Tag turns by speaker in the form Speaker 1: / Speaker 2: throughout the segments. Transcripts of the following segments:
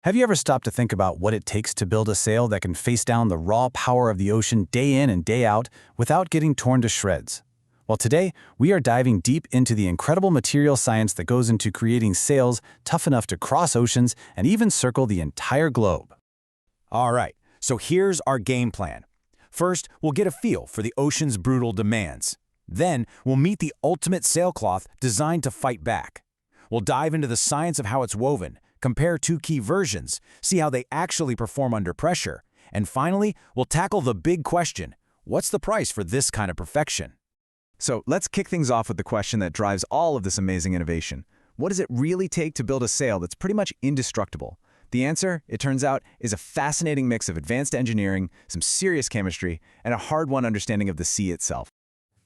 Speaker 1: Have you ever stopped to think about what it takes to build a sail that can face down the raw power of the ocean day in and day out without getting torn to shreds? Well, today, we are diving deep into the incredible material science that goes into creating sails tough enough to cross oceans and even circle the entire globe.
Speaker 2: All right, so here's our game plan. First, we'll get a feel for the ocean's brutal demands. Then, we'll meet the ultimate sailcloth designed to fight back. We'll dive into the science of how it's woven, compare two key versions, see how they actually perform under pressure, and finally, we'll tackle the big question: what's the price for this kind of perfection?
Speaker 3: So let's kick things off with the question that drives all of this amazing innovation. What does it really take to build a sail that's pretty much indestructible? The answer, it turns out, is a fascinating mix of advanced engineering, some serious chemistry, and a hard-won understanding of the sea itself.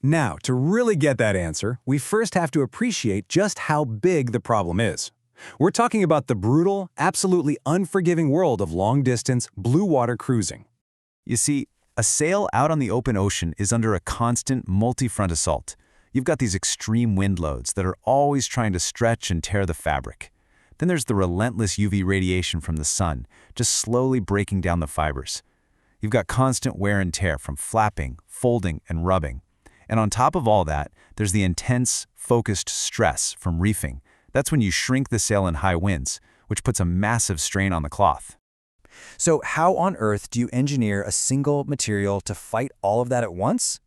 Speaker 1: Now, to really get that answer, we first have to appreciate just how big the problem is. We're talking about the brutal, absolutely unforgiving world of long-distance, blue-water cruising.
Speaker 3: You see, a sail out on the open ocean is under a constant multi-front assault. You've got these extreme wind loads that are always trying to stretch and tear the fabric. Then there's the relentless UV radiation from the sun, just slowly breaking down the fibers. You've got constant wear and tear from flapping, folding, and rubbing. And on top of all that, there's the intense, focused stress from reefing. That's when you shrink the sail in high winds, which puts a massive strain on the cloth.
Speaker 2: So how on earth do you engineer a single material to fight all of that at once?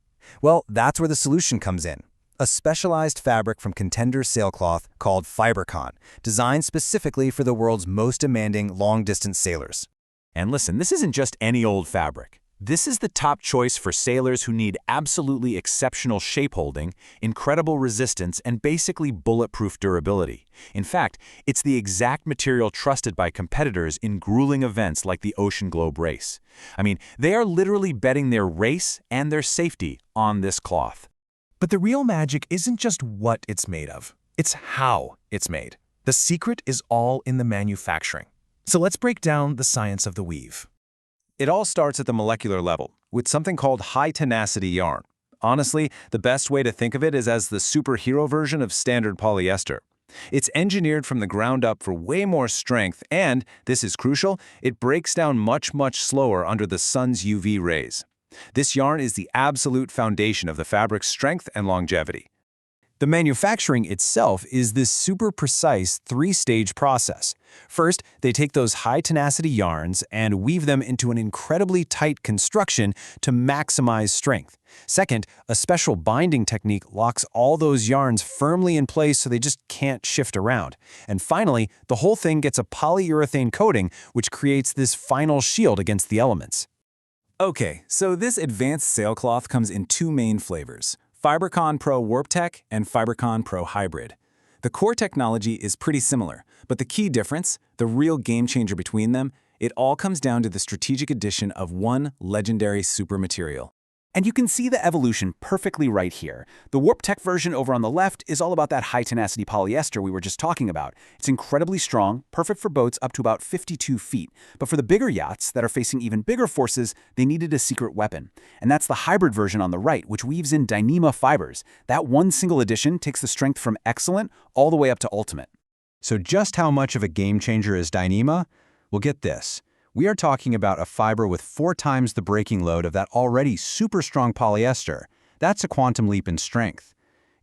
Speaker 2: Well, that's where the solution comes in. A specialized fabric from Contender sailcloth called Fibercon, designed specifically for the world's most demanding long-distance sailors.
Speaker 3: And listen, this isn't just any old fabric. This is the top choice for sailors who need absolutely exceptional shape holding, incredible resistance, and basically bulletproof durability. In fact, it's the exact material trusted by competitors in grueling events like the Ocean Globe race. I mean, they are literally betting their race and their safety on this cloth.
Speaker 4: But the real magic isn't just what it's made of, it's how it's made. The secret is all in the manufacturing. So let's break down the science of the weave.
Speaker 3: It all starts at the molecular level, with something called high-tenacity yarn. Honestly, the best way to think of it is as the superhero version of standard polyester. It's engineered from the ground up for way more strength, and, this is crucial, it breaks down much slower under the sun's UV rays. This yarn is the absolute foundation of the fabric's strength and longevity. The manufacturing itself is this super precise three-stage process. First, they take those high-tenacity yarns and weave them into an incredibly tight construction to maximize strength. Second, a special binding technique locks all those yarns firmly in place so they just can't shift around. And finally, the whole thing gets a polyurethane coating, which creates this final shield against the elements.
Speaker 1: Okay, so this advanced sailcloth comes in two main flavors: Fibercon Pro Warp Tech and Fibercon Pro Hybrid. The core technology is pretty similar, but the key difference, the real game changer between them, it all comes down to the strategic addition of one legendary super material. And you can see the evolution perfectly right here. The Warp Tech version over on the left is all about that high-tenacity polyester we were just talking about. It's incredibly strong, perfect for boats up to about 52 feet. But for the bigger yachts that are facing even bigger forces, they needed a secret weapon. And that's the hybrid version on the right, which weaves in Dyneema fibers. That one single addition takes the strength from excellent all the way up to ultimate.
Speaker 3: So just how much of a game changer is Dyneema? Well, get this. We are talking about a fiber with 4 times the breaking load of that already super strong polyester. That's a quantum leap in strength.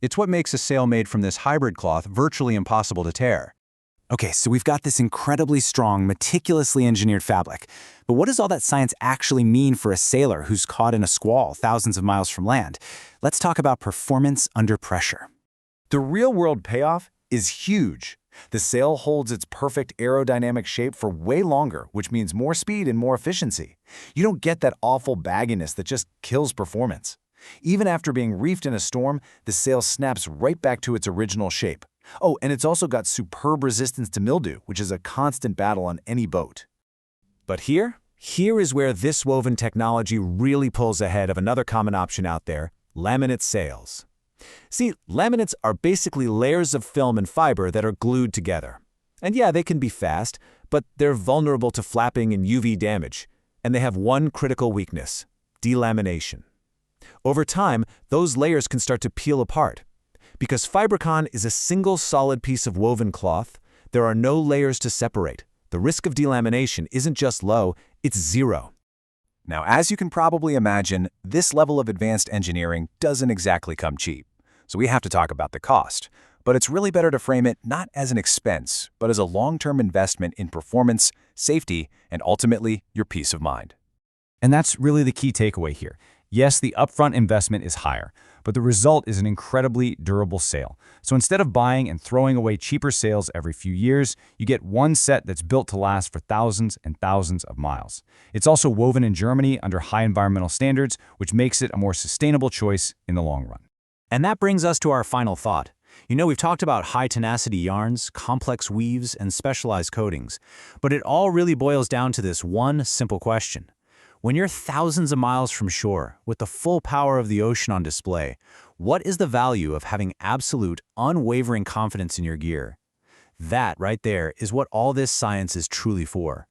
Speaker 3: It's what makes a sail made from this hybrid cloth virtually impossible to tear.
Speaker 1: Okay, so we've got this incredibly strong, meticulously engineered fabric. But what does all that science actually mean for a sailor who's caught in a squall thousands of miles from land? Let's talk about performance under pressure.
Speaker 3: The real-world payoff is huge. The sail holds its perfect aerodynamic shape for way longer, which means more speed and more efficiency. You don't get that awful bagginess that just kills performance. Even after being reefed in a storm, the sail snaps right back to its original shape. Oh, and it's also got superb resistance to mildew, which is a constant battle on any boat.
Speaker 2: But here is where this woven technology really pulls ahead of another common option out there: laminate sails. See, laminates are basically layers of film and fiber that are glued together. And yeah, they can be fast, but they're vulnerable to flapping and UV damage. And they have one critical weakness: delamination. Over time, those layers can start to peel apart. Because Fibercon is a single solid piece of woven cloth, there are no layers to separate. The risk of delamination isn't just low, it's zero.
Speaker 3: Now, as you can probably imagine, this level of advanced engineering doesn't exactly come cheap. So we have to talk about the cost. But it's really better to frame it not as an expense, but as a long-term investment in performance, safety, and ultimately, your peace of mind.
Speaker 1: And that's really the key takeaway here. Yes, the upfront investment is higher, but the result is an incredibly durable sail. So instead of buying and throwing away cheaper sails every few years, you get one set that's built to last for thousands and thousands of miles. It's also woven in Germany under high environmental standards, which makes it a more sustainable choice in the long run.
Speaker 2: And that brings us to our final thought. You know, we've talked about high-tenacity yarns, complex weaves, and specialized coatings, but it all really boils down to this one simple question. When you're thousands of miles from shore, with the full power of the ocean on display, what is the value of having absolute, unwavering confidence in your gear? That right there is what all this science is truly for.